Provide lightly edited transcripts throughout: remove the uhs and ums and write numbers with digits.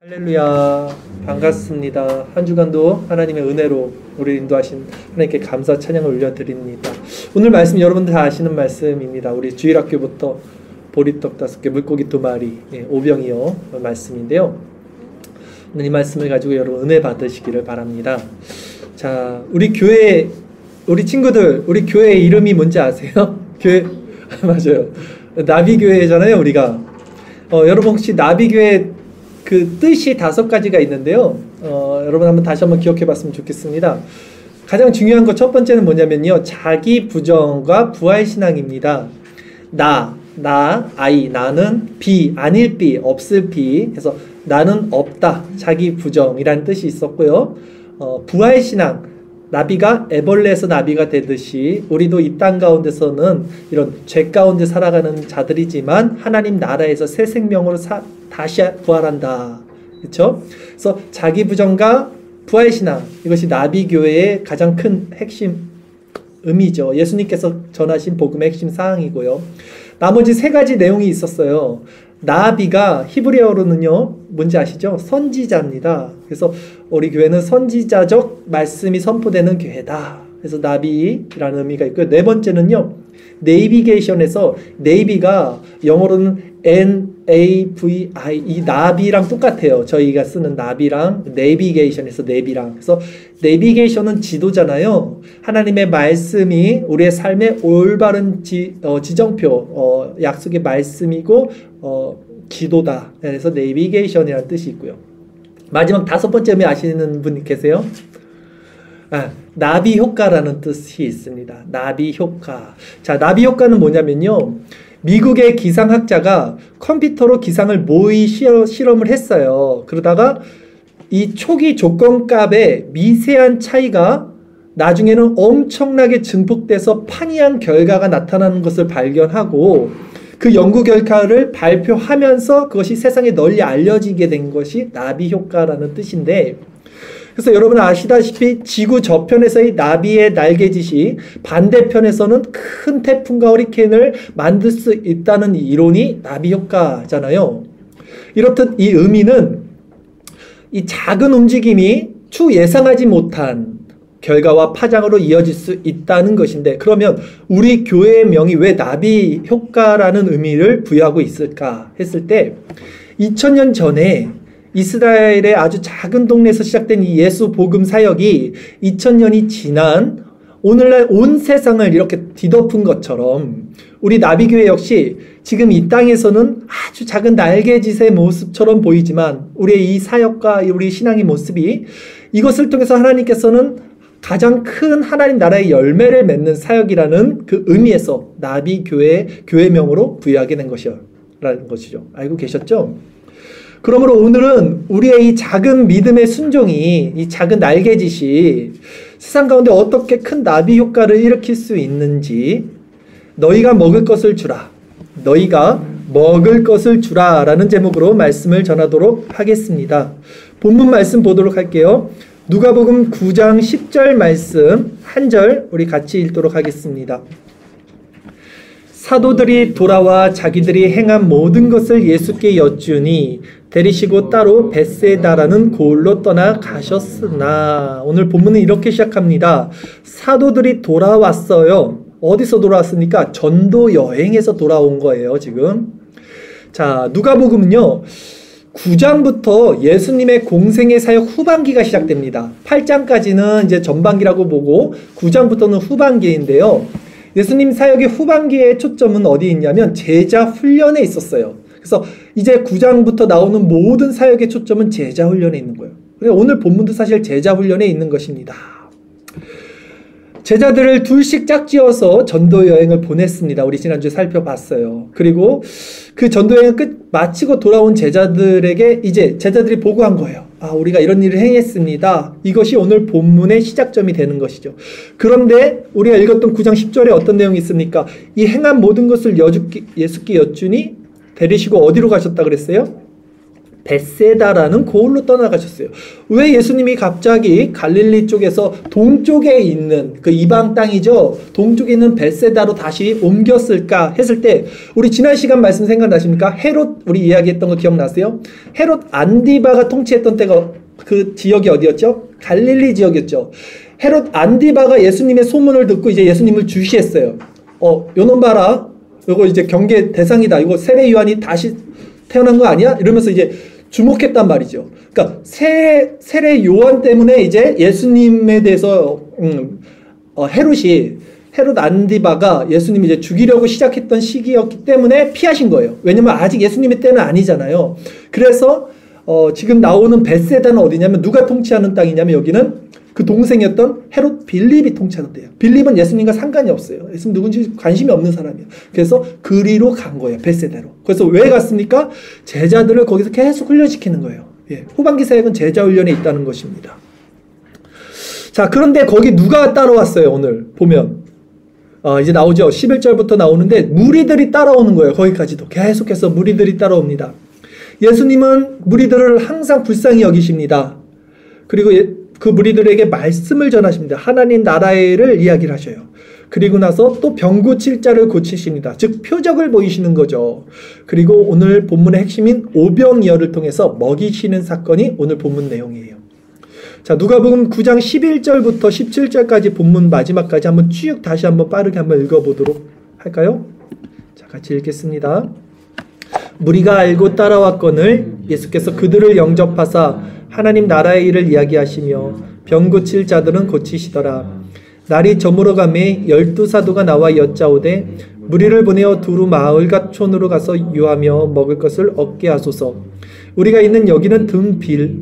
할렐루야, 반갑습니다. 한 주간도 하나님의 은혜로 우리 인도하신 하나님께 감사 찬양을 올려드립니다. 오늘 말씀 여러분들 다 아시는 말씀입니다. 우리 주일학교부터 보리떡 5개, 물고기 2마리, 오병이어 말씀인데요. 오늘 이 말씀을 가지고 여러분 은혜 받으시기를 바랍니다. 자, 우리 교회, 우리 친구들, 우리 교회 이름이 뭔지 아세요? 교회, 맞아요. 나비교회잖아요, 우리가. 여러분 혹시 나비교회 그 뜻이 5가지가 있는데요. 여러분 한번 기억해 봤으면 좋겠습니다. 가장 중요한 것 첫 번째는 뭐냐면요. 자기 부정과 부활신앙입니다. 나는 비, 아닐 비, 없을 비 해서 나는 없다. 자기 부정이라는 뜻이 있었고요. 부활신앙, 나비가 애벌레에서 나비가 되듯이 우리도 이 땅 가운데서는 이런 죄 가운데 살아가는 자들이지만 하나님 나라에서 새 생명으로 다시 부활한다. 그렇죠? 그래서 자기 부정과 부활신앙, 이것이 나비교회의 가장 큰 핵심 의미죠. 예수님께서 전하신 복음의 핵심 사항이고요. 나머지 3가지 내용이 있었어요. 나비가 히브리어로는요, 뭔지 아시죠? 선지자입니다. 그래서 우리 교회는 선지자적 말씀이 선포되는 교회다. 그래서 나비라는 의미가 있고요. 4번째는요, 네이비게이션에서 네이비가 영어로는 N-A-V-I, 이 나비랑 똑같아요. 저희가 쓰는 나비랑 네이비게이션에서 네비랑. 그래서 네이비게이션은 지도잖아요. 하나님의 말씀이 우리의 삶의 올바른 지정표, 약속의 말씀이고 지도다. 그래서 네이비게이션이라는 뜻이 있고요. 마지막 5번째 의미 아시는 분 계세요? 나비 효과라는 뜻이 있습니다. 나비 효과. 자, 나비 효과는 뭐냐면요. 미국의 기상학자가 컴퓨터로 기상을 모의 실험을 했어요. 그러다가 이 초기 조건값의 미세한 차이가 나중에는 엄청나게 증폭돼서 판이한 결과가 나타나는 것을 발견하고 그 연구 결과를 발표하면서 그것이 세상에 널리 알려지게 된 것이 나비 효과라는 뜻인데, 그래서 여러분 아시다시피 지구 저편에서의 나비의 날개짓이 반대편에서는 큰 태풍과 허리케인을 만들 수 있다는 이론이 나비 효과잖아요. 이렇듯 이 의미는 이 작은 움직임이 추 예상하지 못한 결과와 파장으로 이어질 수 있다는 것인데, 그러면 우리 교회의 명이 왜 나비 효과라는 의미를 부여하고 있을까 했을 때, 2000년 전에 이스라엘의 아주 작은 동네에서 시작된 이 예수 복음 사역이 2000년이 지난 오늘날 온 세상을 이렇게 뒤덮은 것처럼 우리 나비교회 역시 지금 이 땅에서는 아주 작은 날개짓의 모습처럼 보이지만 우리의 이 사역과 우리 신앙의 모습이 이것을 통해서 하나님께서는 가장 큰 하나님 나라의 열매를 맺는 사역이라는 그 의미에서 나비교회 교회명으로 부여하게 된 것이라는 것이죠. 알고 계셨죠? 그러므로 오늘은 우리의 이 작은 믿음의 순종이, 이 작은 날개짓이 세상 가운데 어떻게 큰 나비 효과를 일으킬 수 있는지, 너희가 먹을 것을 주라, 너희가 먹을 것을 주라 라는 제목으로 말씀을 전하도록 하겠습니다. 본문 말씀 보도록 할게요. 누가복음 9장 10절 말씀 한 절 우리 같이 읽도록 하겠습니다. 사도들이 돌아와 자기들이 행한 모든 것을 예수께 여쭈니 데리시고 따로 벳세다라는 고을로 떠나 가셨으나. 오늘 본문은 이렇게 시작합니다. 사도들이 돌아왔어요. 어디서 돌아왔습니까? 전도 여행에서 돌아온 거예요, 지금. 자, 누가복음은요, 9장부터 예수님의 공생의 사역 후반기가 시작됩니다. 8장까지는 이제 전반기라고 보고 9장부터는 후반기인데요. 예수님 사역의 후반기의 초점은 어디 있냐면 제자 훈련에 있었어요. 그래서 이제 9장부터 나오는 모든 사역의 초점은 제자 훈련에 있는 거예요. 그래서 오늘 본문도 사실 제자 훈련에 있는 것입니다. 제자들을 둘씩 짝지어서 전도 여행을 보냈습니다. 우리 지난주에 살펴봤어요. 그리고 그 전도 여행을 마치고 돌아온 제자들에게 이제 제자들이 보고한 거예요. 우리가 이런 일을 행했습니다. 이것이 오늘 본문의 시작점이 되는 것이죠. 그런데 우리가 읽었던 9장 10절에 어떤 내용이 있습니까? 이 행한 모든 것을 예수께 여쭈니 데리시고 어디로 가셨다 그랬어요? 벳세다라는 고을로 떠나가셨어요. 왜 예수님이 갑자기 갈릴리 쪽에서 동쪽에 있는 그 이방 땅이죠. 동쪽에 있는 벳세다로 다시 옮겼을까 했을 때 우리 지난 시간 말씀 생각나십니까? 헤롯 우리 이야기했던 거 기억나세요? 헤롯 안디바가 통치했던 때가 그 지역이 어디였죠? 갈릴리 지역이었죠. 헤롯 안디바가 예수님의 소문을 듣고 이제 예수님을 주시했어요. 요놈 봐라. 요거 이제 경계 대상이다. 이거 세례 요한이 다시 태어난 거 아니야? 이러면서 이제 주목했단 말이죠. 그러니까 세례 요한 때문에 이제 예수님에 대해서 헤롯 안디바가 예수님 이제 죽이려고 시작했던 시기였기 때문에 피하신 거예요. 왜냐면 아직 예수님의 때는 아니잖아요. 그래서 지금 나오는 벳세다는 어디냐면 누가 통치하는 땅이냐면 여기는 그 동생이었던 헤롯 빌립이 통치하는 데예요. 빌립은 예수님과 상관이 없어요. 예수님 누군지 관심이 없는 사람이에요. 그래서 그리로 간 거예요. 벳세다로. 그래서 왜 갔습니까? 제자들을 거기서 계속 훈련시키는 거예요. 예, 후반기 사역은 제자 훈련에 있다는 것입니다. 자, 그런데 거기 누가 따라왔어요? 오늘 보면 이제 나오죠. 11절부터 나오는데 무리들이 따라오는 거예요. 거기까지도 계속해서 무리들이 따라옵니다. 예수님은 무리들을 항상 불쌍히 여기십니다. 그리고 그 무리들에게 말씀을 전하십니다. 하나님 나라를 이야기를 하셔요. 그리고 나서 또 병 고칠 자를 고치십니다. 즉 표적을 보이시는 거죠. 그리고 오늘 본문의 핵심인 오병이어를 통해서 먹이시는 사건이 오늘 본문 내용이에요. 자, 누가복음 9장 11절부터 17절까지 본문 마지막까지 한번 쭉 다시 한번 빠르게 한번 읽어보도록 할까요? 자, 같이 읽겠습니다. 무리가 알고 따라왔거늘 예수께서 그들을 영접하사 하나님 나라의 일을 이야기하시며 병 고칠 자들은 고치시더라. 날이 저물어 가매 12사도가 나와 여짜오되 무리를 보내어 두루 마을과 촌으로 가서 유하며 먹을 것을 얻게 하소서. 우리가 있는 여기는 등빌.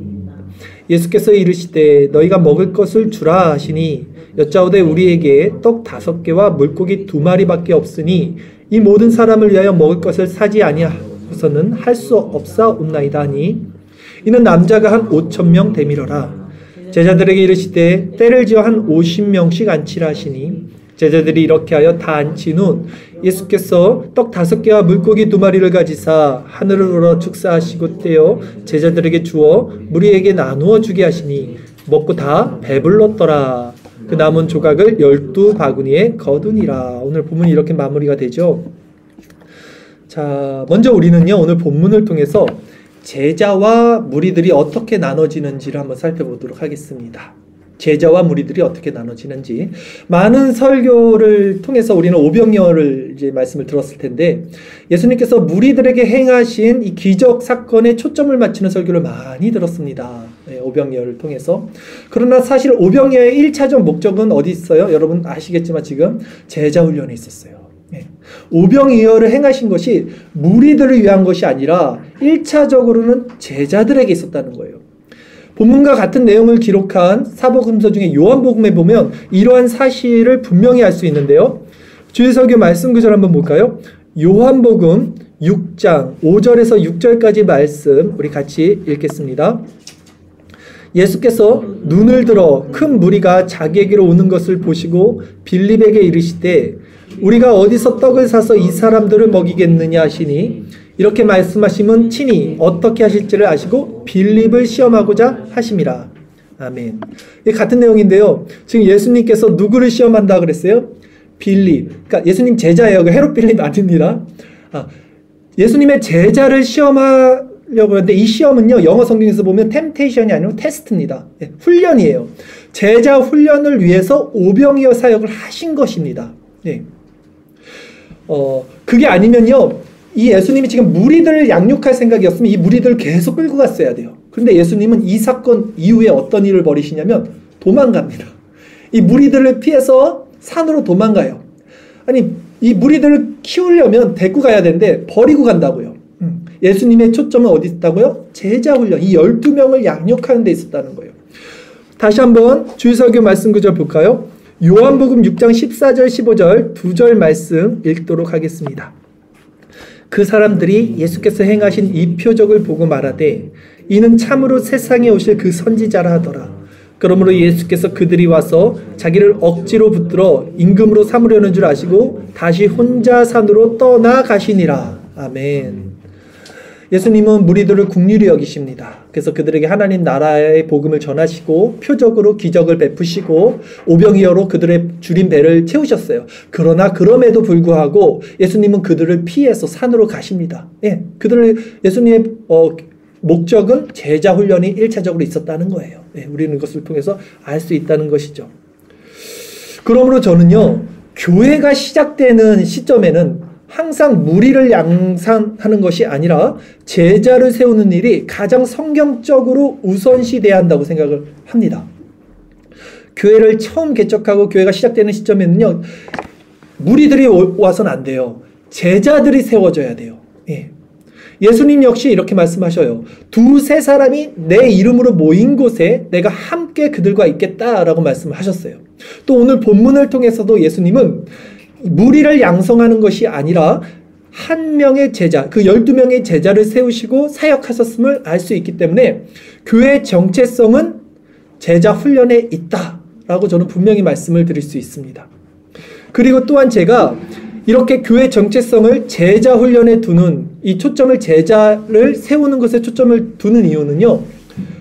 예수께서 이르시되 너희가 먹을 것을 주라 하시니 여짜오되 우리에게 떡 5개와 물고기 2마리밖에 없으니 이 모든 사람을 위하여 먹을 것을 사지 아니하고서는 할 수 없사옵나이다 하니 이는 남자가 한 5,000명 되밀어라. 제자들에게 이르시되 때를 지어 한 50명씩 앉히라 하시니 제자들이 이렇게 하여 다 앉힌 후 예수께서 떡 5개와 물고기 2마리를 가지사 하늘을 우러 축사하시고 떼어 제자들에게 주어 무리에게 나누어 주게 하시니 먹고 다 배불렀더라. 그 남은 조각을 12바구니에 거두니라. 오늘 본문이 이렇게 마무리가 되죠. 자, 먼저 우리는요 오늘 본문을 통해서 제자와 무리들이 어떻게 나눠지는지를 한번 살펴보도록 하겠습니다. 제자와 무리들이 어떻게 나눠지는지. 많은 설교를 통해서 우리는 오병이어를 이제 말씀을 들었을 텐데 예수님께서 무리들에게 행하신 이 기적 사건에 초점을 맞추는 설교를 많이 들었습니다. 네, 오병이어를 통해서. 그러나 사실 오병이어의 1차적 목적은 어디 있어요? 여러분 아시겠지만 지금 제자 훈련에 있었어요. 오병이어를 행하신 것이 무리들을 위한 것이 아니라 1차적으로는 제자들에게 있었다는 거예요. 본문과 같은 내용을 기록한 사복음서 중에 요한복음에 보면 이러한 사실을 분명히 알 수 있는데요. 주의 설교 말씀 구절 한번 볼까요? 요한복음 6장 5절에서 6절까지 말씀 우리 같이 읽겠습니다. 예수께서 눈을 들어 큰 무리가 자기에게로 오는 것을 보시고 빌립에게 이르시되 우리가 어디서 떡을 사서 이 사람들을 먹이겠느냐 하시니 이렇게 말씀하시면 친히 어떻게 하실지를 아시고 빌립을 시험하고자 하심이라. 아멘. 같은 내용인데요. 지금 예수님께서 누구를 시험한다 그랬어요? 빌립. 그러니까 예수님 제자예요. 헤롯 빌립 아닙니다. 예수님의 제자를 시험하려고 하는데 이 시험은요. 영어 성경에서 보면 템테이션이 아니고 테스트입니다. 훈련이에요. 제자 훈련을 위해서 오병이어 사역을 하신 것입니다. 네. 그게 아니면요. 이 예수님이 지금 무리들을 양육할 생각이었으면 이 무리들을 계속 끌고 갔어야 돼요. 그런데 예수님은 이 사건 이후에 어떤 일을 벌이시냐면 도망갑니다. 이 무리들을 피해서 산으로 도망가요. 아니 이 무리들을 키우려면 데리고 가야 되는데 버리고 간다고요. 예수님의 초점은 어디 있다고요? 제자 훈련. 이 12명을 양육하는 데 있었다는 거예요. 다시 한번 주의설교 말씀 구절 볼까요? 요한복음 6장 14절 15절 2절 말씀 읽도록 하겠습니다. 그 사람들이 예수께서 행하신 이 표적을 보고 말하되 이는 참으로 세상에 오실 그 선지자라 하더라. 그러므로 예수께서 그들이 와서 자기를 억지로 붙들어 임금으로 삼으려는 줄 아시고 다시 혼자 산으로 떠나가시니라. 아멘. 예수님은 무리들을 긍휼히 여기십니다. 그래서 그들에게 하나님 나라의 복음을 전하시고 표적으로 기적을 베푸시고 오병이어로 그들의 줄인 배를 채우셨어요. 그러나 그럼에도 불구하고 예수님은 그들을 피해서 산으로 가십니다. 예, 예수님의 목적은 제자 훈련이 1차적으로 있었다는 거예요. 예, 우리는 이것을 통해서 알 수 있다는 것이죠. 그러므로 저는요, 교회가 시작되는 시점에는 항상 무리를 양산하는 것이 아니라 제자를 세우는 일이 가장 성경적으로 우선시돼야 한다고 생각을 합니다. 교회를 처음 개척하고 교회가 시작되는 시점에는요, 무리들이 와서는 안 돼요. 제자들이 세워져야 돼요. 예. 예수님 역시 이렇게 말씀하셔요. 두세 사람이 내 이름으로 모인 곳에 내가 함께 그들과 있겠다라고 말씀하셨어요. 또 오늘 본문을 통해서도 예수님은 무리를 양성하는 것이 아니라 한 명의 제자, 그 12명의 제자를 세우시고 사역하셨음을 알 수 있기 때문에 교회의 정체성은 제자 훈련에 있다라고 저는 분명히 말씀을 드릴 수 있습니다. 그리고 또한 제가 이렇게 교회 정체성을 제자 훈련에 두는 이 초점을 제자를 세우는 것에 초점을 두는 이유는요,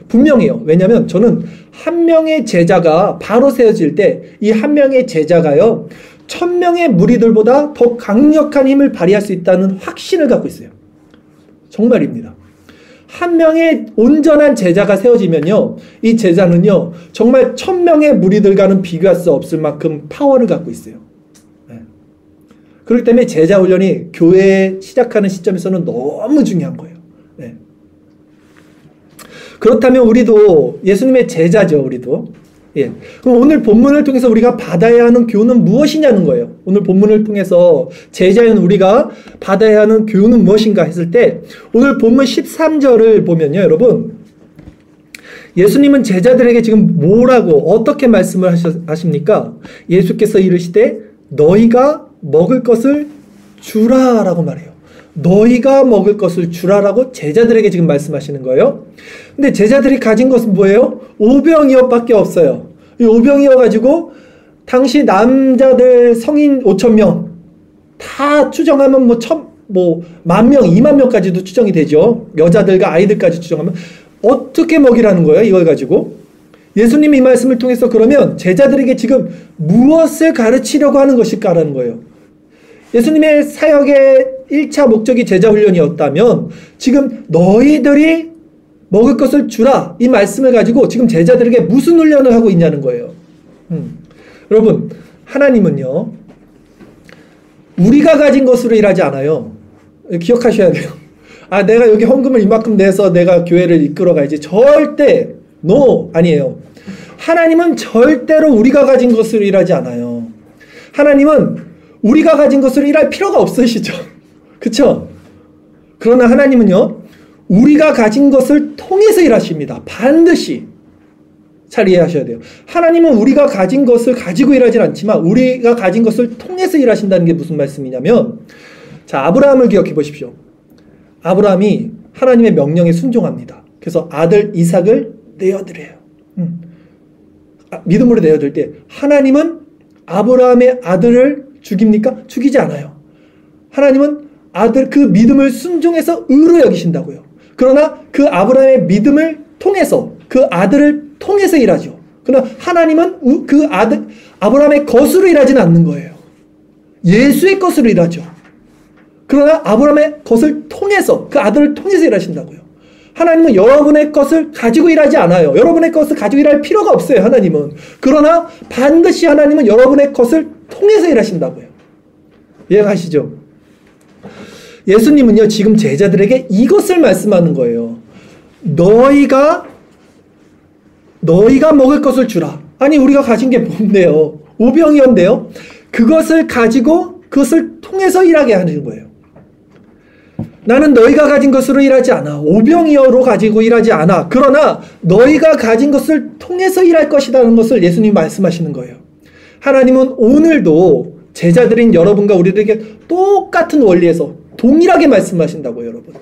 분명해요. 왜냐하면 저는 한 명의 제자가 바로 세워질 때 이 한 명의 제자가요 1000명의 무리들보다 더 강력한 힘을 발휘할 수 있다는 확신을 갖고 있어요. 정말입니다. 한 명의 온전한 제자가 세워지면요, 이 제자는요 정말 1000명의 무리들과는 비교할 수 없을 만큼 파워를 갖고 있어요. 그렇기 때문에 제자 훈련이 교회 시작하는 시점에서는 너무 중요한 거예요. 네. 그렇다면 우리도 예수님의 제자죠. 우리도. 예. 그럼 오늘 본문을 통해서 우리가 받아야 하는 교훈은 무엇이냐는 거예요. 오늘 본문을 통해서 제자인 우리가 받아야 하는 교훈은 무엇인가 했을 때 오늘 본문 13절을 보면요, 여러분, 예수님은 제자들에게 지금 뭐라고 어떻게 말씀을 하십니까? 예수께서 이르시되 너희가 먹을 것을 주라라고 말해요. 너희가 먹을 것을 주라라고 제자들에게 지금 말씀하시는 거예요. 근데 제자들이 가진 것은 뭐예요? 오병이어밖에 없어요. 이 오병이어 가지고 당시 남자들 성인 5,000명 다 추정하면 뭐 10,000명, 20,000명까지도 추정이 되죠. 여자들과 아이들까지 추정하면 어떻게 먹이라는 거예요? 이걸 가지고. 예수님이 이 말씀을 통해서 그러면 제자들에게 지금 무엇을 가르치려고 하는 것일까라는 거예요. 예수님의 사역의 1차 목적이 제자 훈련이었다면 지금 너희들이 먹을 것을 주라 이 말씀을 가지고 지금 제자들에게 무슨 훈련을 하고 있냐는 거예요. 여러분, 하나님은요 우리가 가진 것으로 일하지 않아요. 기억하셔야 돼요. 아, 내가 여기 헌금을 이만큼 내서 내가 교회를 이끌어 가야지. 절대 아니에요. 하나님은 절대로 우리가 가진 것으로 일하지 않아요. 하나님은 우리가 가진 것으로 일할 필요가 없으시죠. 그쵸? 그러나 하나님은요, 우리가 가진 것을 통해서 일하십니다. 반드시. 잘 이해하셔야 돼요. 하나님은 우리가 가진 것을 가지고 일하진 않지만 우리가 가진 것을 통해서 일하신다는 게 무슨 말씀이냐면, 자, 아브라함을 기억해 보십시오. 아브라함이 하나님의 명령에 순종합니다. 그래서 아들 이삭을 내어드려요. 믿음으로 내어드릴 때 하나님은 아브라함의 아들을 죽입니까? 죽이지 않아요. 하나님은 그 믿음을 순종해서 의로 여기신다고요. 그러나 그 아브라함의 믿음을 통해서 그 아들을 통해서 일하죠. 그러나 하나님은 그 아브라함의 것으로 일하지는 않는 거예요. 예수의 것으로 일하죠. 그러나 아브라함의 것을 통해서 그 아들을 통해서 일하신다고요. 하나님은 여러분의 것을 가지고 일하지 않아요. 여러분의 것을 가지고 일할 필요가 없어요. 하나님은. 그러나 반드시 하나님은 여러분의 것을 통해서 일하신다고요. 이해하시죠? 예수님은요 지금 제자들에게 이것을 말씀하는 거예요. 너희가 먹을 것을 주라. 아니, 우리가 가진 게 뭔데요? 오병이어인데요. 그것을 가지고 그것을 통해서 일하게 하는 거예요. 나는 너희가 가진 것으로 일하지 않아. 오병이어로 가지고 일하지 않아. 그러나 너희가 가진 것을 통해서 일할 것이라는 것을 예수님이 말씀하시는 거예요. 하나님은 오늘도 제자들인 여러분과 우리들에게 똑같은 원리에서 동일하게 말씀하신다고요, 여러분.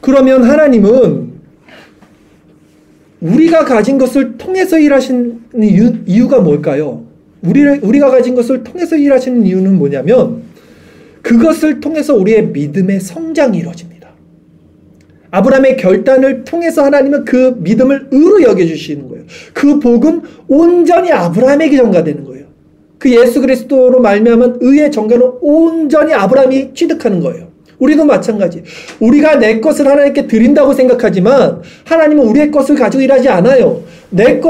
그러면 하나님은 우리가 가진 것을 통해서 일하시는 이유가 뭘까요? 우리가 가진 것을 통해서 일하시는 이유는 뭐냐면 그것을 통해서 우리의 믿음의 성장이 이루어집니다. 아브라함의 결단을 통해서 하나님은 그 믿음을 의로 여겨주시는 거예요. 그 복음 온전히 아브라함에게 전가되는 거예요. 그 예수 그리스도로 말미암은 의의 전가는 온전히 아브라함이 취득하는 거예요. 우리도 마찬가지. 우리가 내 것을 하나님께 드린다고 생각하지만 하나님은 우리의 것을 가지고 일하지 않아요. 내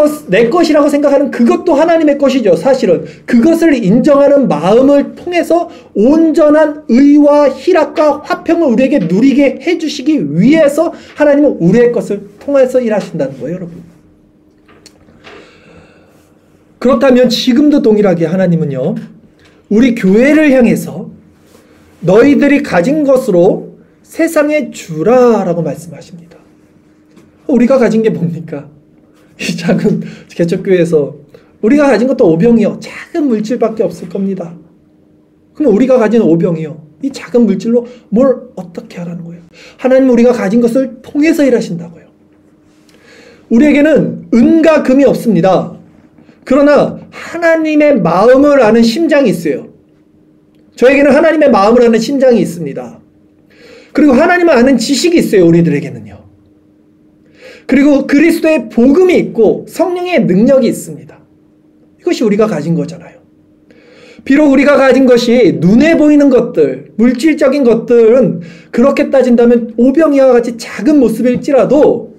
것이라고 생각하는 그것도 하나님의 것이죠. 사실은 그것을 인정하는 마음을 통해서 온전한 의와 희락과 화평을 우리에게 누리게 해주시기 위해서 하나님은 우리의 것을 통해서 일하신다는 거예요, 여러분. 그렇다면 지금도 동일하게 하나님은요, 우리 교회를 향해서 너희들이 가진 것으로 세상에 주라 라고 말씀하십니다. 우리가 가진 게 뭡니까? 이 작은 개척교회에서 우리가 가진 것도 오병이요. 작은 물질밖에 없을 겁니다. 그럼 우리가 가진 오병이요. 이 작은 물질로 뭘 어떻게 하라는 거예요? 하나님은 우리가 가진 것을 통해서 일하신다고요. 우리에게는 은과 금이 없습니다. 그러나 하나님의 마음을 아는 심장이 있어요. 저에게는 하나님의 마음을 아는 심장이 있습니다. 그리고 하나님을 아는 지식이 있어요. 우리들에게는요. 그리고 그리스도의 복음이 있고 성령의 능력이 있습니다. 이것이 우리가 가진 거잖아요. 비록 우리가 가진 것이 눈에 보이는 것들, 물질적인 것들은 그렇게 따진다면 오병이와 같이 작은 모습일지라도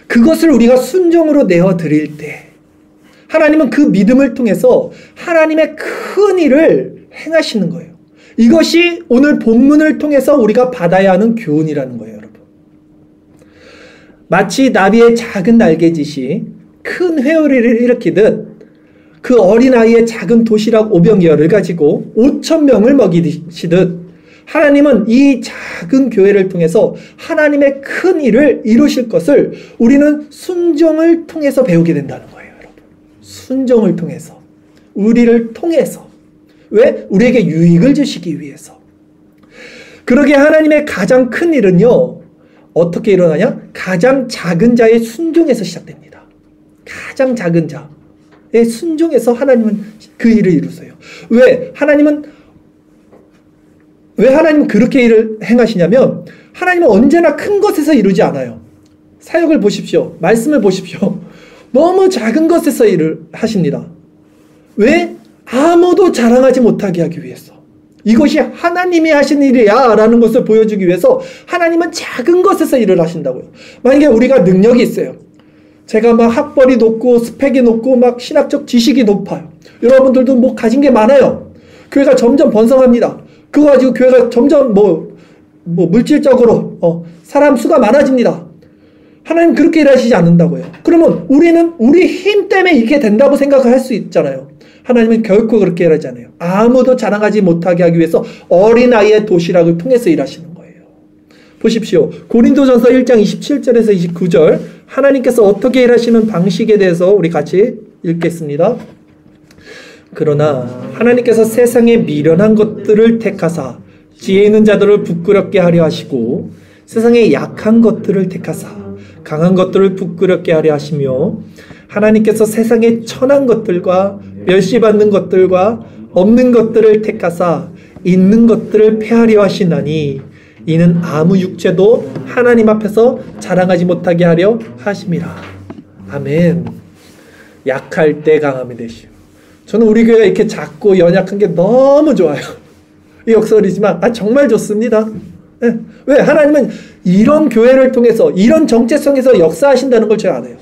그것을 우리가 순종으로 내어드릴 때 하나님은 그 믿음을 통해서 하나님의 큰 일을 행하시는 거예요. 이것이 오늘 본문을 통해서 우리가 받아야 하는 교훈이라는 거예요, 여러분. 마치 나비의 작은 날개짓이 큰 회오리를 일으키듯 그 어린아이의 작은 도시락 오병이어를 가지고 5,000명을 먹이시듯 하나님은 이 작은 교회를 통해서 하나님의 큰 일을 이루실 것을 우리는 순종을 통해서 배우게 된다는 거예요. 순종을 통해서, 우리를 통해서. 왜? 우리에게 유익을 주시기 위해서. 그러기에 하나님의 가장 큰 일은요, 어떻게 일어나냐? 가장 작은 자의 순종에서 시작됩니다. 가장 작은 자의 순종에서 하나님은 그 일을 이루세요. 왜? 하나님은 그렇게 일을 행하시냐면 하나님은 언제나 큰 것에서 이루지 않아요. 사역을 보십시오. 말씀을 보십시오. 너무 작은 것에서 일을 하십니다. 왜? 아무도 자랑하지 못하게 하기 위해서. 이것이 하나님이 하신 일이야 라는 것을 보여주기 위해서 하나님은 작은 것에서 일을 하신다고요. 만약에 우리가 능력이 있어요. 제가 막 학벌이 높고 스펙이 높고 막 신학적 지식이 높아요. 여러분들도 뭐 가진 게 많아요. 교회가 점점 번성합니다. 그거 가지고 교회가 점점 물질적으로 사람 수가 많아집니다. 하나님 그렇게 일하시지 않는다고요. 그러면 우리는 우리 힘 때문에 이게 된다고 생각할 수 있잖아요. 하나님은 결코 그렇게 일하지 않아요. 아무도 자랑하지 못하게 하기 위해서 어린아이의 도시락을 통해서 일하시는 거예요. 보십시오. 고린도전서 1장 27절에서 29절 하나님께서 어떻게 일하시는 방식에 대해서 우리 같이 읽겠습니다. 그러나 하나님께서 세상에 미련한 것들을 택하사 지혜 있는 자들을 부끄럽게 하려 하시고 세상에 약한 것들을 택하사 강한 것들을 부끄럽게 하려 하시며 하나님께서 세상에 천한 것들과 멸시받는 것들과 없는 것들을 택하사 있는 것들을 폐하려 하시나니 이는 아무 육체도 하나님 앞에서 자랑하지 못하게 하려 하심이라. 아멘. 약할 때 강함이 되시오. 저는 우리 교회가 이렇게 작고 연약한 게 너무 좋아요. 이 역설이지만 정말 좋습니다. 네. 왜? 하나님은 이런 교회를 통해서 이런 정체성에서 역사하신다는 걸 제가 알아요.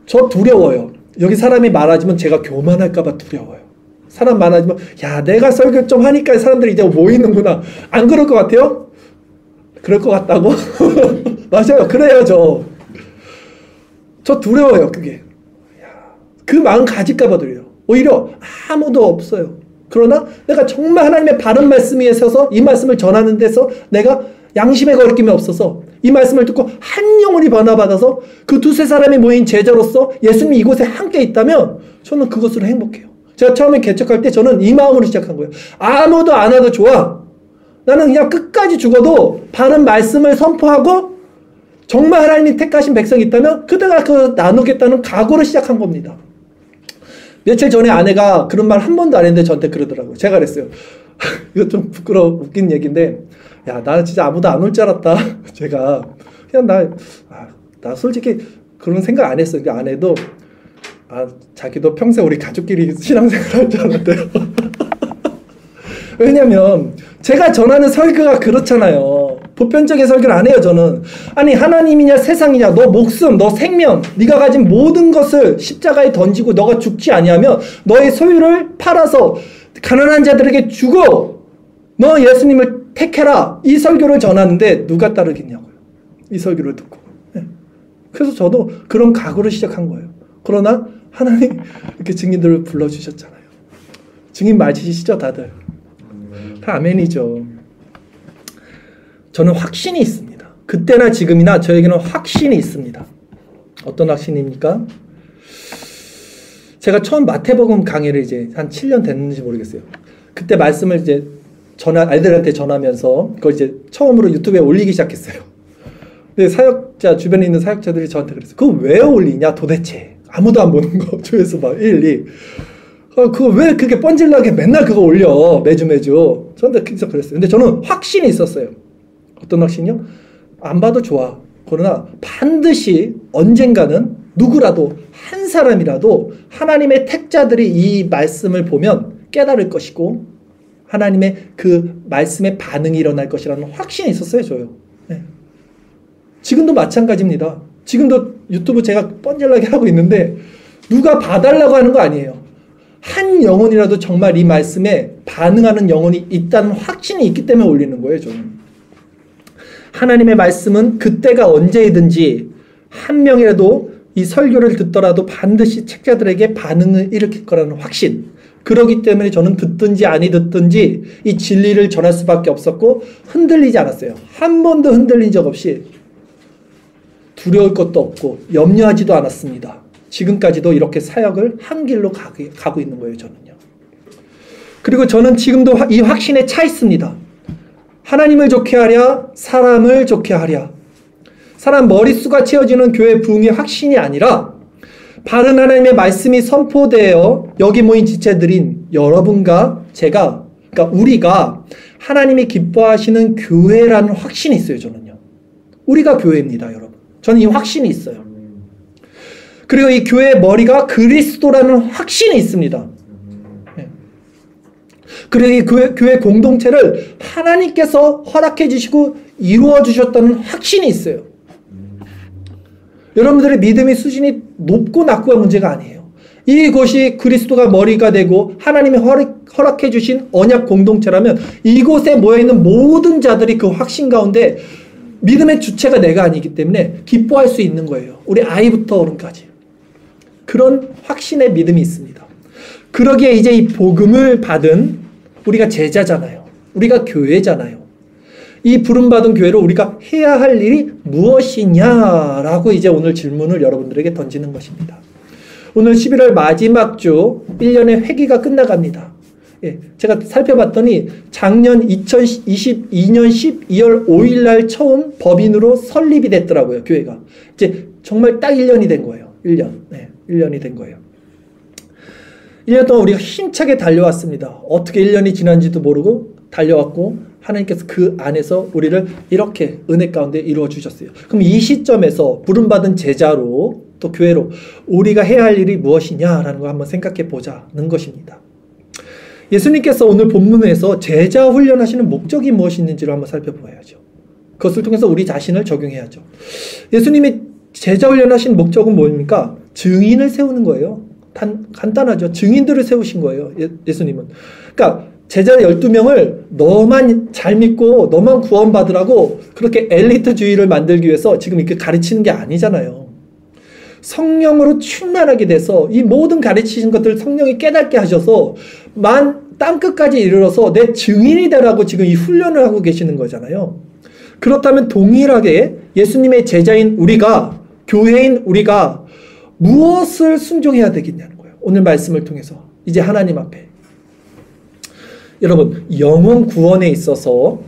저 두려워요. 여기 사람이 많아지면 제가 교만할까 봐 두려워요. 사람 많아지면 야 내가 설교 좀 하니까 사람들이 이제 모이는구나. 안 그럴 것 같아요? 그럴 것 같다고? 맞아요. 그래요. 저 두려워요. 그게. 그 마음 가질까 봐 두려워요. 오히려 아무도 없어요. 그러나 내가 정말 하나님의 바른 말씀 위에 서서 이 말씀을 전하는 데서 내가 양심의 거리낌이 없어서 이 말씀을 듣고 한 영혼이 변화받아서 그 두세 사람이 모인 제자로서 예수님이 이곳에 함께 있다면 저는 그것으로 행복해요. 제가 처음에 개척할 때 저는 이 마음으로 시작한 거예요. 아무도 안 와도 좋아. 나는 그냥 끝까지 죽어도 바른 말씀을 선포하고 정말 하나님이 택하신 백성이 있다면 그때가 나누겠다는 각오로 시작한 겁니다. 며칠 전에 아내가 그런 말 한 번도 안 했는데 저한테 그러더라고요. 제가 그랬어요. 이거 좀 웃긴 얘기인데, 야, 나 진짜 아무도 안 올 줄 알았다. 제가 그냥 나 솔직히 그런 생각 안 했어요. 아내도 자기도 평생 우리 가족끼리 신앙생활 할 줄 알았대요. 왜냐면 제가 전하는 설교가 그렇잖아요. 보편적인 설교를 안 해요. 저는 아니 하나님이냐 세상이냐, 너 목숨, 너 생명, 네가 가진 모든 것을 십자가에 던지고 너가 죽지 아니하면 너의 소유를 팔아서 가난한 자들에게 주고 너 예수님을 택해라, 이 설교를 전하는데 누가 따르겠냐고요. 이 설교를 듣고. 네. 그래서 저도 그런 각오를 시작한 거예요. 그러나 하나님 이렇게 증인들을 불러주셨잖아요. 증인 맞으시죠 다들? 다 아멘이죠. 저는 확신이 있습니다. 그때나 지금이나 저에게는 확신이 있습니다. 어떤 확신입니까? 제가 처음 마태복음 강의를 이제 한 7년 됐는지 모르겠어요. 그때 말씀을 이제 아이들한테 전하면서 그걸 이제 처음으로 유튜브에 올리기 시작했어요. 근데 주변에 있는 사역자들이 저한테 그랬어요. 그거 왜 올리냐 도대체? 아무도 안 보는 거. 조회수 막 1, 2. 그거 왜 그렇게 뻔질나게 맨날 그거 올려? 매주. 저한테 계속 그랬어요. 근데 저는 확신이 있었어요. 어떤 확신이요? 안 봐도 좋아. 그러나 반드시 언젠가는 누구라도 한 사람이라도 하나님의 택자들이 이 말씀을 보면 깨달을 것이고 하나님의 그 말씀에 반응이 일어날 것이라는 확신이 있었어요. 저요. 네. 지금도 마찬가지입니다. 지금도 유튜브 제가 뻔질나게 하고 있는데 누가 봐달라고 하는 거 아니에요. 한 영혼이라도 정말 이 말씀에 반응하는 영혼이 있다는 확신이 있기 때문에 올리는 거예요. 저는. 하나님의 말씀은 그때가 언제이든지 한 명이라도 이 설교를 듣더라도 반드시 책자들에게 반응을 일으킬 거라는 확신. 그러기 때문에 저는 듣든지 아니 듣든지 이 진리를 전할 수밖에 없었고 흔들리지 않았어요. 한 번도 흔들린 적 없이 두려울 것도 없고 염려하지도 않았습니다. 지금까지도 이렇게 사역을 한 길로 가고 있는 거예요. 저는요. 그리고 저는 지금도 이 확신에 차 있습니다. 하나님을 좋게 하랴 사람을 좋게 하랴. 사람 머릿수가 채워지는 교회 부흥의 확신이 아니라 바른 하나님의 말씀이 선포되어 여기 모인 지체들인 여러분과 제가, 그러니까 우리가 하나님이 기뻐하시는 교회라는 확신이 있어요. 저는요. 우리가 교회입니다. 여러분. 저는 이 확신이 있어요. 그리고 이 교회의 머리가 그리스도라는 확신이 있습니다. 네. 그리고 이 교회 공동체를 하나님께서 허락해 주시고 이루어 주셨다는 확신이 있어요. 여러분들의 믿음의 수준이 높고 낮고가 문제가 아니에요. 이곳이 그리스도가 머리가 되고 하나님이 허락해 주신 언약 공동체라면 이곳에 모여있는 모든 자들이 그 확신 가운데 믿음의 주체가 내가 아니기 때문에 기뻐할 수 있는 거예요. 우리 아이부터 어른까지. 그런 확신의 믿음이 있습니다. 그러기에 이제 이 복음을 받은 우리가 제자잖아요. 우리가 교회잖아요. 이 부름받은 교회로 우리가 해야 할 일이 무엇이냐라고 이제 오늘 질문을 여러분들에게 던지는 것입니다. 오늘 11월 마지막 주 1년의 회기가 끝나갑니다. 예, 제가 살펴봤더니 작년 2022년 12월 5일 날 처음 법인으로 설립이 됐더라고요. 교회가. 이제 정말 딱 1년이 된 거예요. 1년. 네, 1년이 된 거예요. 1년 동안 우리가 힘차게 달려왔습니다. 어떻게 1년이 지난지도 모르고 달려왔고 하나님께서 그 안에서 우리를 이렇게 은혜 가운데 이루어 주셨어요. 그럼 이 시점에서 부름받은 제자로 또 교회로 우리가 해야 할 일이 무엇이냐라는 걸 한번 생각해 보자는 것입니다. 예수님께서 오늘 본문에서 제자 훈련하시는 목적이 무엇이 있는지를 한번 살펴봐야죠. 그것을 통해서 우리 자신을 적용해야죠. 예수님이 제자 훈련하신 목적은 뭡니까? 증인을 세우는 거예요. 간단하죠. 증인들을 세우신 거예요. 예수님은. 그러니까 제자 12명을 너만 잘 믿고 너만 구원받으라고 그렇게 엘리트주의를 만들기 위해서 지금 이렇게 가르치는 게 아니잖아요. 성령으로 충만하게 돼서 이 모든 가르치신 것들을 성령이 깨닫게 하셔서 땅끝까지 이르러서 내 증인이 되라고 지금 이 훈련을 하고 계시는 거잖아요. 그렇다면 동일하게 예수님의 제자인 우리가, 교회인 우리가 무엇을 순종해야 되겠냐는 거예요. 오늘 말씀을 통해서 이제 하나님 앞에. 여러분, 영혼 구원에 있어서요,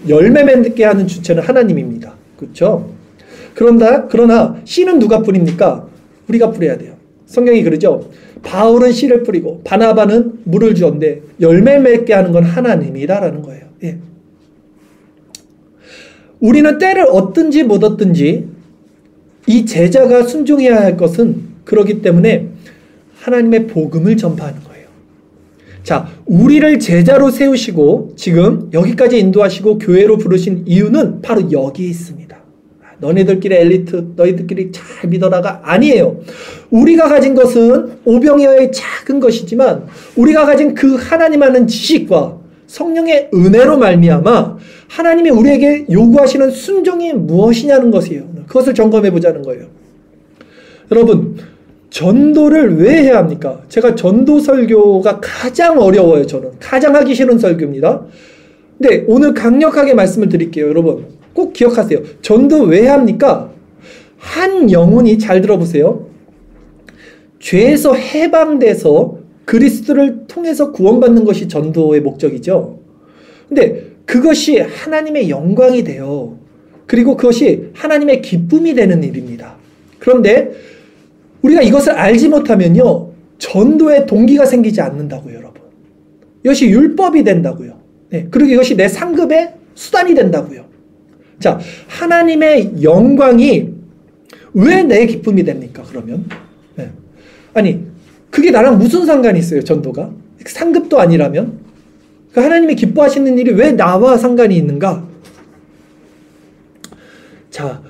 열매 맺게 하는 주체는 하나님입니다. 그렇죠? 그러나 씨는 누가 뿌립니까? 우리가 뿌려야 돼요. 성경이 그러죠. 바울은 씨를 뿌리고 바나바는 물을 주었는데 열매 맺게 하는 건 하나님이다라는 거예요. 예. 우리는 때를 얻든지 못 얻든지 이 제자가 순종해야 할 것은 그렇기 때문에 하나님의 복음을 전파하는 거예요. 자, 우리를 제자로 세우시고 지금 여기까지 인도하시고 교회로 부르신 이유는 바로 여기에 있습니다. 너네들끼리 엘리트, 너희들끼리 잘 믿어라가 아니에요. 우리가 가진 것은 오병이어의 작은 것이지만 우리가 가진 그 하나님 아는 지식과 성령의 은혜로 말미암아 하나님이 우리에게 요구하시는 순종이 무엇이냐는 것이에요. 그것을 점검해 보자는 거예요. 여러분, 전도를 왜 해야 합니까? 제가 전도 설교가 가장 어려워요. 저는 가장 하기 싫은 설교입니다. 근데 오늘 강력하게 말씀을 드릴게요. 여러분 꼭 기억하세요. 전도 왜 해야 합니까? 한 영혼이, 잘 들어보세요, 죄에서 해방돼서 그리스도를 통해서 구원받는 것이 전도의 목적이죠. 근데 그것이 하나님의 영광이 돼요. 그리고 그것이 하나님의 기쁨이 되는 일입니다. 그런데 우리가 이것을 알지 못하면요, 전도의 동기가 생기지 않는다고요, 여러분. 이것이 율법이 된다고요. 네, 그리고 이것이 내 상급의 수단이 된다고요. 자, 하나님의 영광이 왜 내 기쁨이 됩니까, 그러면? 네. 아니, 그게 나랑 무슨 상관이 있어요, 전도가? 상급도 아니라면? 그 하나님이 기뻐하시는 일이 왜 나와 상관이 있는가? 자,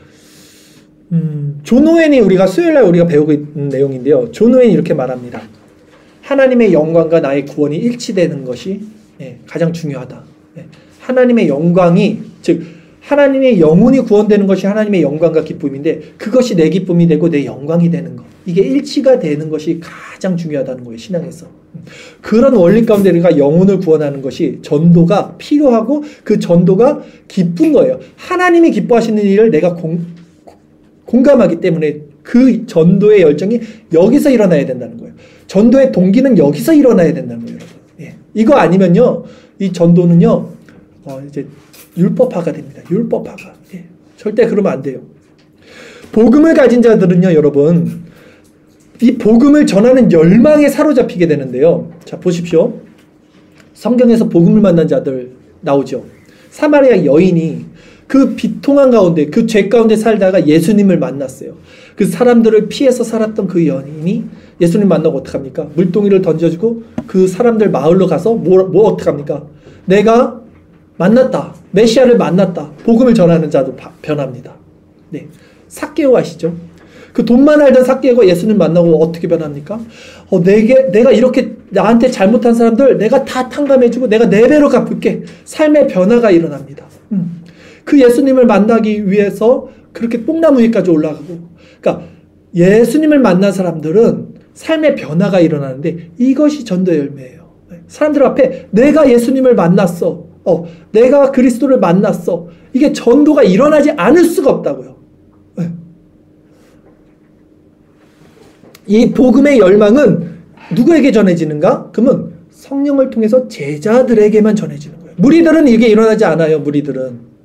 존 오웬이 우리가 수요일날 우리가 배우고 있는 내용인데요. 존 오웬이 이렇게 말합니다. 하나님의 영광과 나의 구원이 일치되는 것이 가장 중요하다. 하나님의 영광이, 즉 하나님의 영혼이 구원되는 것이 하나님의 영광과 기쁨인데 그것이 내 기쁨이 되고 내 영광이 되는 것, 이게 일치가 되는 것이 가장 중요하다는 거예요, 신앙에서. 그런 원리 가운데 우리가 영혼을 구원하는 것이 전도가 필요하고 그 전도가 기쁜 거예요. 하나님이 기뻐하시는 일을 내가 공감하기 때문에 그 전도의 열정이 여기서 일어나야 된다는 거예요. 전도의 동기는 여기서 일어나야 된다는 거예요, 여러분. 예. 이거 아니면요, 이 전도는요, 이제 율법화가 됩니다. 율법화가. 예. 절대 그러면 안 돼요. 복음을 가진 자들은요, 여러분, 이 복음을 전하는 열망에 사로잡히게 되는데요. 자, 보십시오. 성경에서 복음을 만난 자들 나오죠. 사마리아 여인이 그 비통한 가운데, 그 죄 가운데 살다가 예수님을 만났어요. 그 사람들을 피해서 살았던 그 여인이 예수님 만나고 어떡합니까? 물동이를 던져주고 그 사람들 마을로 가서 뭐 어떡합니까? 내가 만났다. 메시아를 만났다. 복음을 전하는 자도 변합니다. 네. 삭개오 아시죠? 그 돈만 알던 삭개오가 예수님 만나고 어떻게 변합니까? 내가 이렇게 나한테 잘못한 사람들 내가 다 탕감해주고 내가 4배로 갚을게. 삶의 변화가 일어납니다. 그 예수님을 만나기 위해서 그렇게 뽕나무 위까지 올라가고, 그러니까 예수님을 만난 사람들은 삶의 변화가 일어나는데 이것이 전도의 열매예요. 사람들 앞에 내가 예수님을 만났어. 내가 그리스도를 만났어. 이게 전도가 일어나지 않을 수가 없다고요. 이 복음의 열망은 누구에게 전해지는가? 그러면 성령을 통해서 제자들에게만 전해지는 거예요. 무리들은 이게 일어나지 않아요. 무리들은.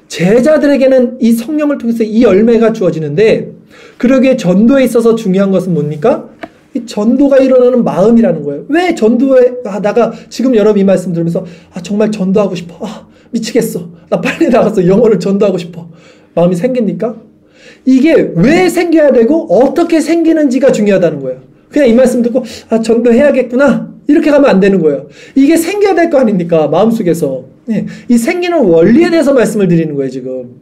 제자들에게는 이 성령을 통해서 이 열매가 주어지는데, 그러기에 전도에 있어서 중요한 것은 뭡니까? 이 전도가 일어나는 마음이라는 거예요. 왜 전도에, 나가 지금 여러분 이 말씀 들으면서 정말 전도하고 싶어. 미치겠어. 나 빨리 나가서 영혼을 전도하고 싶어. 마음이 생깁니까? 이게 왜 생겨야 되고 어떻게 생기는지가 중요하다는 거예요. 그냥 이 말씀 듣고 전도해야겠구나 이렇게 가면 안 되는 거예요. 이게 생겨야 될 거 아닙니까? 마음속에서. 이 생기는 원리에 대해서 말씀을 드리는 거예요. 지금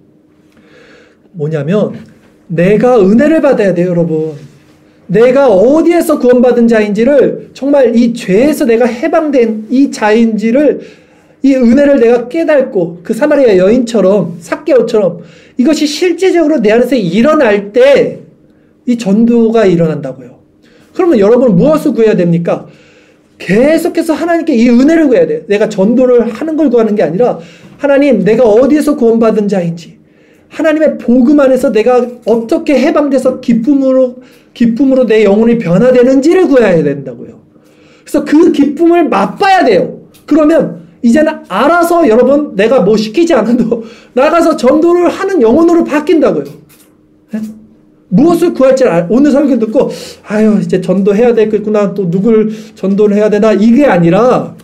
뭐냐면 내가 은혜를 받아야 돼요, 여러분. 내가 어디에서 구원받은 자인지를, 정말 이 죄에서 내가 해방된 이 자인지를, 이 은혜를 내가 깨닫고 그 사마리아 여인처럼, 삭개오처럼 이것이 실제적으로 내 안에서 일어날 때 이 전도가 일어난다고요. 그러면 여러분 무엇을 구해야 됩니까? 계속해서 하나님께 이 은혜를 구해야 돼요. 내가 전도를 하는 걸 구하는 게 아니라, 하나님 내가 어디에서 구원받은 자인지, 하나님의 복음 안에서 내가 어떻게 해방돼서 기쁨으로 내 영혼이 변화되는지를 구해야 된다고요. 그래서 그 기쁨을 맛봐야 돼요. 그러면 이제는 알아서 여러분 내가 뭐 시키지 않아도 나가서 전도를 하는 영혼으로 바뀐다고요. 네? 무엇을 구할지 오늘 설교 듣고 아유 이제 전도해야 되겠구나, 또 누굴 전도를 해야 되나, 이게 아니라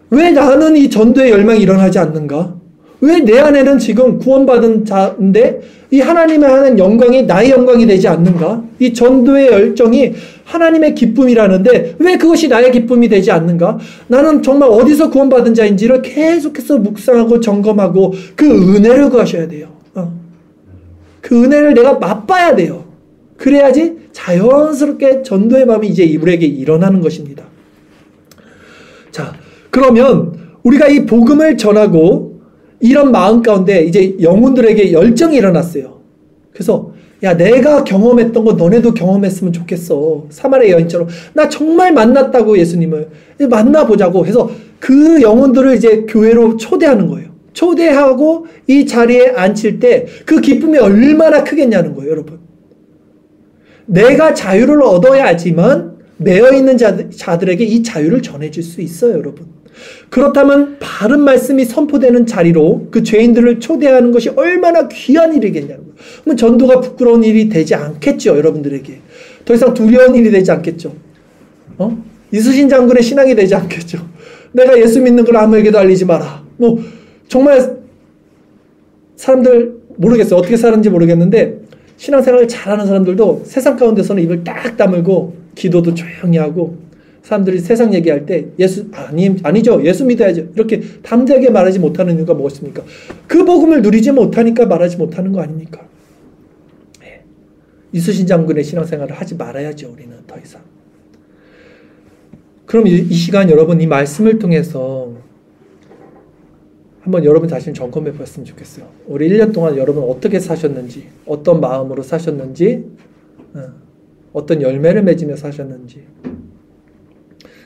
왜 나는 이 전도의 열망이 일어나지 않는가? 왜 내 안에는 지금 구원받은 자인데 이 하나님의 하는 영광이 나의 영광이 되지 않는가? 이 전도의 열정이 하나님의 기쁨이라는데 왜 그것이 나의 기쁨이 되지 않는가? 나는 정말 어디서 구원받은 자인지를 계속해서 묵상하고 점검하고 그 은혜를 구하셔야 돼요. 그 은혜를 내가 맛봐야 돼요. 그래야지 자연스럽게 전도의 마음이 이제 우리에게 일어나는 것입니다. 자, 그러면 우리가 이 복음을 전하고 이런 마음 가운데 이제 영혼들에게 열정이 일어났어요. 그래서 야, 내가 경험했던 거 너네도 경험했으면 좋겠어. 사마리아 여인처럼 나 정말 만났다고, 예수님을 만나보자고 해서 그 영혼들을 이제 교회로 초대하는 거예요. 초대하고 이 자리에 앉힐 때 그 기쁨이 얼마나 크겠냐는 거예요, 여러분. 내가 자유를 얻어야지만 매여있는 자들에게 이 자유를 전해줄 수 있어요, 여러분. 그렇다면 바른 말씀이 선포되는 자리로 그 죄인들을 초대하는 것이 얼마나 귀한 일이겠냐는 거예요. 그러면 전도가 부끄러운 일이 되지 않겠죠, 여러분들에게. 더 이상 두려운 일이 되지 않겠죠. 이수신 장군의 신앙이 되지 않겠죠. 내가 예수 믿는 걸 아무에게도 알리지 마라. 뭐 정말 사람들 모르겠어요. 어떻게 사는지 모르겠는데 신앙생활을 잘하는 사람들도 세상 가운데서는 입을 딱 다물고 기도도 조용히 하고 사람들이 세상 얘기할 때 아니죠. 예수 믿어야죠. 이렇게 담대하게 말하지 못하는 이유가 무엇입니까? 그 복음을 누리지 못하니까 말하지 못하는 거 아닙니까? 네. 이수신 장군의 신앙생활을 하지 말아야죠. 우리는 더 이상. 그럼 이 시간 여러분 이 말씀을 통해서 한번 여러분 자신을 점검해 보았으면 좋겠어요. 우리 1년 동안 여러분 어떻게 사셨는지, 어떤 마음으로 사셨는지, 어떤 열매를 맺으며 사셨는지,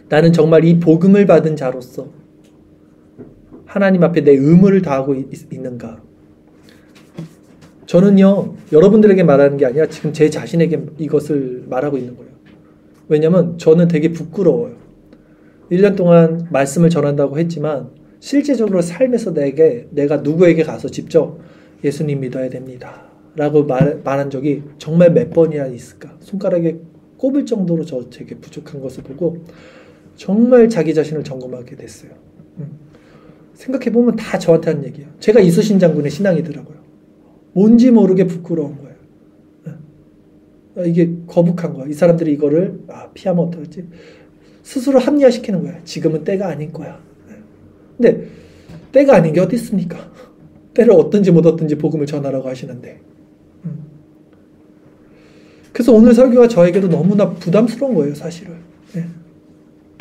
나는 정말 이 복음을 받은 자로서 하나님 앞에 내 의무를 다하고 있는가? 저는요, 여러분들에게 말하는 게 아니라 지금 제 자신에게 이것을 말하고 있는 거예요. 왜냐면 저는 되게 부끄러워요. 1년 동안 말씀을 전한다고 했지만 실제적으로 삶에서 내가 누구에게 가서 직접 예수님 믿어야 됩니다 라고 말한 적이 정말 몇 번이나 있을까? 손가락에 꼽을 정도로 되게 부족한 것을 보고 정말 자기 자신을 점검하게 됐어요. 생각해보면 다 저한테 하는 얘기예요. 제가 이수신 장군의 신앙이더라고요. 뭔지 모르게 부끄러운 거예요. 이게 거북한 거야. 이 사람들이 이거를 피하면 어떡하지? 스스로 합리화시키는 거야. 지금은 때가 아닌 거야. 근데 때가 아닌 게 어디 있습니까? 때를 얻든지 못 얻든지 복음을 전하라고 하시는데. 그래서 오늘 설교가 저에게도 너무나 부담스러운 거예요, 사실은. 네.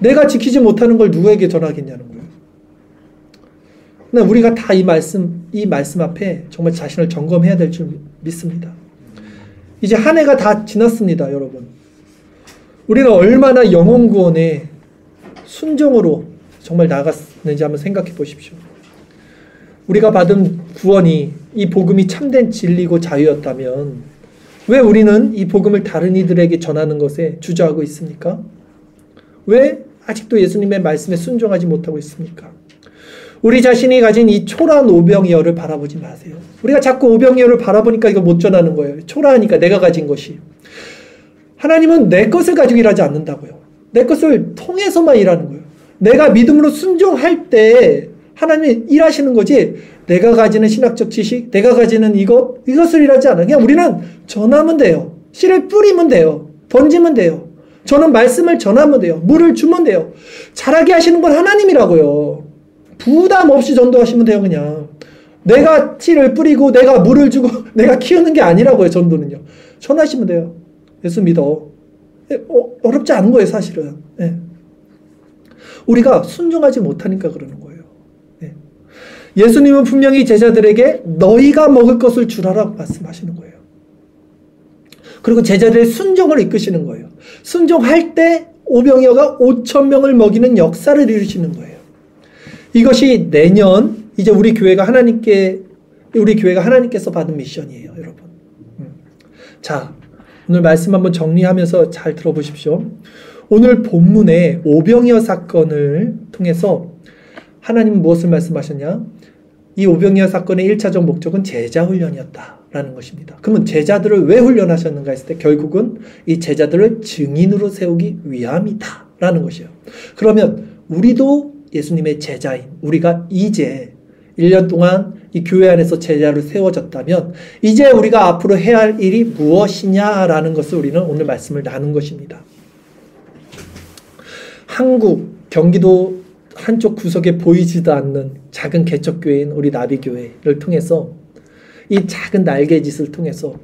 내가 지키지 못하는 걸 누구에게 전하겠냐는 거예요. 근데 우리가 다 이 말씀 앞에 정말 자신을 점검해야 될 줄 믿습니다. 이제 한 해가 다 지났습니다, 여러분. 우리는 얼마나 영혼 구원에 순종으로 정말 나갔는지 한번 생각해 보십시오. 우리가 받은 구원이 이 복음이 참된 진리고 자유였다면 왜 우리는 이 복음을 다른 이들에게 전하는 것에 주저하고 있습니까? 왜 아직도 예수님의 말씀에 순종하지 못하고 있습니까? 우리 자신이 가진 이 초라한 오병이어를 바라보지 마세요. 우리가 자꾸 오병이어를 바라보니까 이거 못 전하는 거예요. 초라하니까 내가 가진 것이. 하나님은 내 것을 가지고 일하지 않는다고요. 내 것을 통해서만 일하는 거예요. 내가 믿음으로 순종할 때 하나님이 일하시는 거지 내가 가지는 신학적 지식, 내가 가지는 이것을 일하지 않아요. 그냥 우리는 전하면 돼요. 씨를 뿌리면 돼요. 던지면 돼요. 저는 말씀을 전하면 돼요. 물을 주면 돼요. 자라게 하시는 건 하나님이라고요. 부담 없이 전도하시면 돼요. 그냥 내가 씨를 뿌리고 내가 물을 주고 내가 키우는 게 아니라고요. 전도는요. 전하시면 돼요. 예수 믿어. 어렵지 않은 거예요, 사실은. 네. 우리가 순종하지 못하니까 그러는 거예요. 네. 예수님은 분명히 제자들에게 너희가 먹을 것을 주라라고 말씀하시는 거예요. 그리고 제자들의 순종을 이끄시는 거예요. 순종할 때 오병이어가 5,000명을 먹이는 역사를 이루시는 거예요. 이것이 내년 이제 우리 교회가 하나님께서 받은 미션이에요, 여러분. 자, 오늘 말씀 한번 정리하면서 잘 들어보십시오. 오늘 본문의 오병이어 사건을 통해서 하나님은 무엇을 말씀하셨냐? 이 오병이어 사건의 1차적 목적은 제자 훈련이었다. 라는 것입니다. 그러면 제자들을 왜 훈련하셨는가 했을 때 결국은 이 제자들을 증인으로 세우기 위함이다 라는 것이에요. 그러면 우리도 예수님의 제자인 우리가 이제 1년 동안 이 교회 안에서 제자로 세워졌다면 이제 우리가 앞으로 해야 할 일이 무엇이냐라는 것을 우리는 오늘 말씀을 나눈 것입니다. 한국, 경기도 한쪽 구석에 보이지도 않는 작은 개척교회인 우리 나비교회를 통해서 이 작은 날개짓을 통해서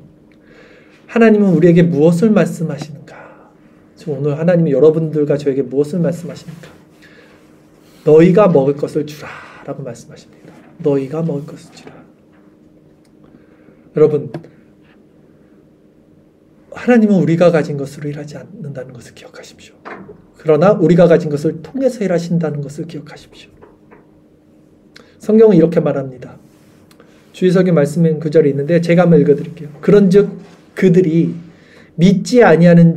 하나님은 우리에게 무엇을 말씀하시는가? 지금 오늘 하나님이 여러분들과 저에게 무엇을 말씀하시는가? 너희가 먹을 것을 주라 라고 말씀하십니다. 너희가 먹을 것을 주라. 여러분, 하나님은 우리가 가진 것으로 일하지 않는다는 것을 기억하십시오. 그러나 우리가 가진 것을 통해서 일하신다는 것을 기억하십시오. 성경은 이렇게 말합니다. 주의석에 말씀인 구절이 있는데 제가 한번 읽어드릴게요. 그런즉 그들이 믿지 아니하는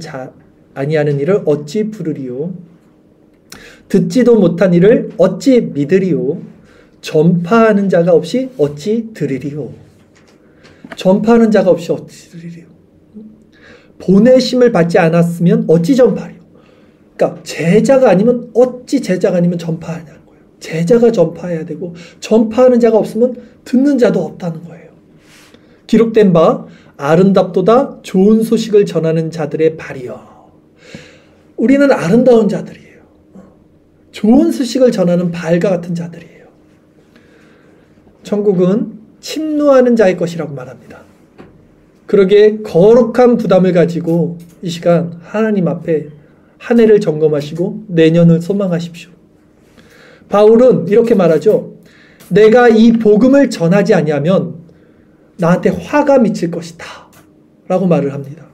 일을 어찌 부르리요? 듣지도 못한 일을 어찌 믿으리요? 전파하는 자가 없이 어찌 들으리요? 전파하는 자가 없이 어찌 들으리요? 보내심을 받지 않았으면 어찌 전파하리요? 그러니까 제자가 아니면 어찌 제자가 아니면 전파하냐는 거예요. 제자가 전파해야 되고 전파하는 자가 없으면 듣는 자도 없다는 거예요. 기록된 바 아름답도다 좋은 소식을 전하는 자들의 발이여. 우리는 아름다운 자들이에요. 좋은 소식을 전하는 발과 같은 자들이에요. 천국은 침노하는 자의 것이라고 말합니다. 그러기에 거룩한 부담을 가지고 이 시간 하나님 앞에 한 해를 점검하시고 내년을 소망하십시오. 바울은 이렇게 말하죠. 내가 이 복음을 전하지 아니하면 나한테 화가 미칠 것이다 라고 말을 합니다.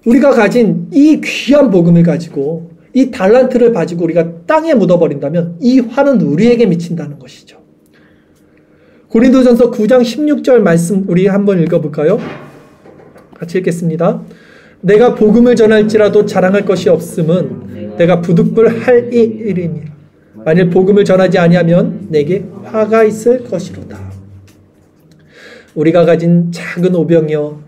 우리가 가진 이 귀한 복음을 가지고 이 달란트를 가지고 우리가 땅에 묻어버린다면 이 화는 우리에게 미친다는 것이죠. 고린도전서 9장 16절 말씀 우리 한번 읽어볼까요? 같이 읽겠습니다. 내가 복음을 전할지라도 자랑할 것이 없음은 내가 부득불할 일이니라. 만일 복음을 전하지 아니하면 내게 화가 있을 것이로다. 우리가 가진 작은 오병이여,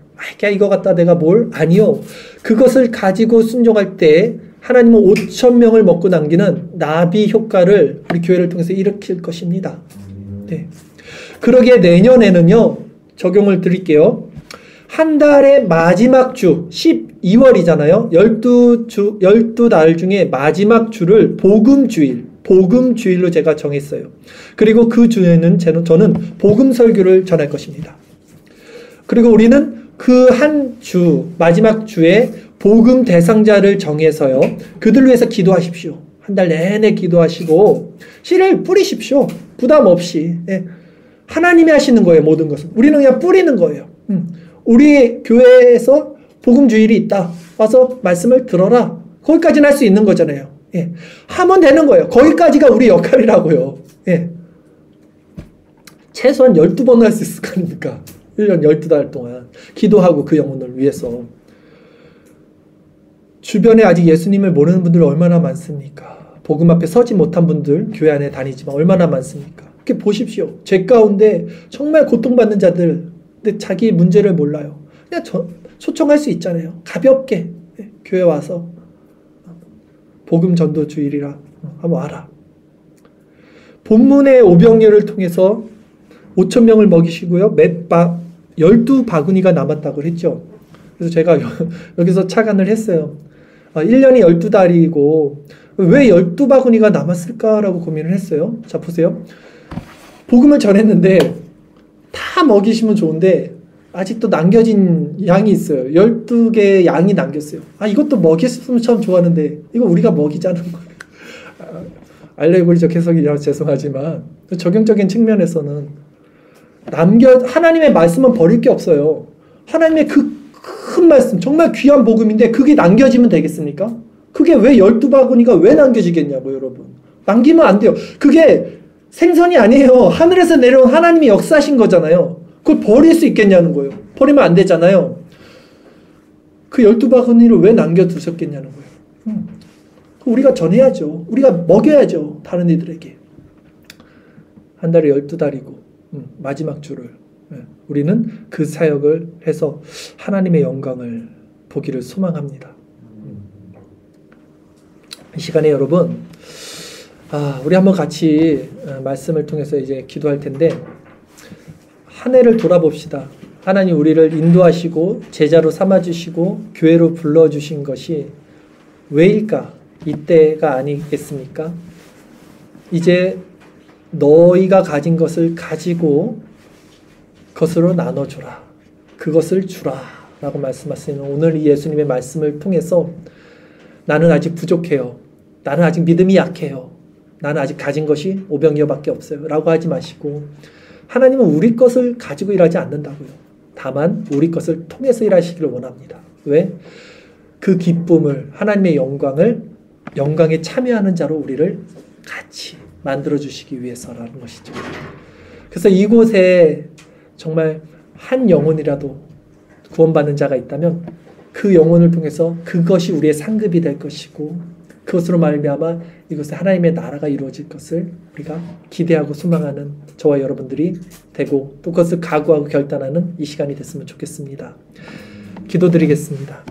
이거 갖다 내가 뭘? 아니요. 그것을 가지고 순종할 때 하나님은 5,000명을 먹고 남기는 나비 효과를 우리 교회를 통해서 일으킬 것입니다. 네. 그러기에 내년에는요, 적용을 드릴게요. 한 달의 마지막 주, 12월이잖아요. 12달 중에 마지막 주를 복음주일로 제가 정했어요. 그리고 그 주에는 저는 복음 설교를 전할 것입니다. 그리고 우리는 그 한 주, 마지막 주에 복음 대상자를 정해서요. 그들을 위해서 기도하십시오. 한 달 내내 기도하시고 씨를 뿌리십시오. 부담 없이. 예. 하나님이 하시는 거예요. 모든 것은. 우리는 그냥 뿌리는 거예요. 우리 교회에서 복음주일이 있다. 와서 말씀을 들어라. 거기까지는 할 수 있는 거잖아요. 예. 하면 되는 거예요. 거기까지가 우리 역할이라고요. 예. 최소한 12번은 할 수 있을 거 아닙니까? 1년 12달 동안 기도하고 그 영혼을 위해서. 주변에 아직 예수님을 모르는 분들 얼마나 많습니까? 복음 앞에 서지 못한 분들 교회 안에 다니지만 얼마나 많습니까? 이렇게 보십시오. 죄 가운데 정말 고통받는 자들, 근데 자기 문제를 몰라요. 그냥 초청할 수 있잖아요. 가볍게 교회 와서 복음 전도 주일이라 한번 와라. 본문의 오병이어를 통해서 5,000명을 먹이시고요. 12바구니가 남았다고 했죠. 그래서 제가 여기서 착안을 했어요. 1년이 12달이고 왜 12바구니가 남았을까라고 고민을 했어요. 자, 보세요. 복음을 전했는데 다 먹이시면 좋은데 아직도 남겨진 양이 있어요. 12개의 양이 남겼어요. 이것도 먹였으면 참 좋았는데 이거 우리가 먹이자는 거예요. 알레고리적 해석이라 죄송하지만 적용적인 측면에서는 하나님의 말씀은 버릴 게 없어요. 하나님의 그 큰 말씀, 정말 귀한 복음인데 그게 남겨지면 되겠습니까? 그게 왜 12바구니가 왜 남겨지겠냐고 여러분. 남기면 안 돼요. 그게 생선이 아니에요. 하늘에서 내려온 하나님이 역사하신 거잖아요. 그걸 버릴 수 있겠냐는 거예요. 버리면 안 되잖아요. 그 12바구니를 왜 남겨두셨겠냐는 거예요. 우리가 전해야죠. 우리가 먹여야죠. 다른 이들에게. 한 달에 12달이고 마지막 주를 우리는 그 사역을 해서 하나님의 영광을 보기를 소망합니다. 이 시간에 여러분, 우리 한번 같이 말씀을 통해서 이제 기도할 텐데, 한 해를 돌아봅시다. 하나님 우리를 인도하시고 제자로 삼아주시고 교회로 불러주신 것이 왜일까? 이때가 아니겠습니까? 이제 너희가 가진 것을 가지고 그것으로 나눠주라. 그것을 주라. 라고 말씀하시는 오늘 이 예수님의 말씀을 통해서 나는 아직 부족해요. 나는 아직 믿음이 약해요. 나는 아직 가진 것이 오병이어밖에 없어요. 라고 하지 마시고 하나님은 우리 것을 가지고 일하지 않는다고요. 다만 우리 것을 통해서 일하시기를 원합니다. 왜? 그 기쁨을 하나님의 영광에 참여하는 자로 우리를 같이 만들어주시기 위해서라는 것이죠. 그래서 이곳에 정말 한 영혼이라도 구원받는 자가 있다면 그 영혼을 통해서 그것이 우리의 상급이 될 것이고 그것으로 말미암아 이곳에 하나님의 나라가 이루어질 것을 우리가 기대하고 소망하는 저와 여러분들이 되고 또 그것을 각오하고 결단하는 이 시간이 됐으면 좋겠습니다. 기도드리겠습니다.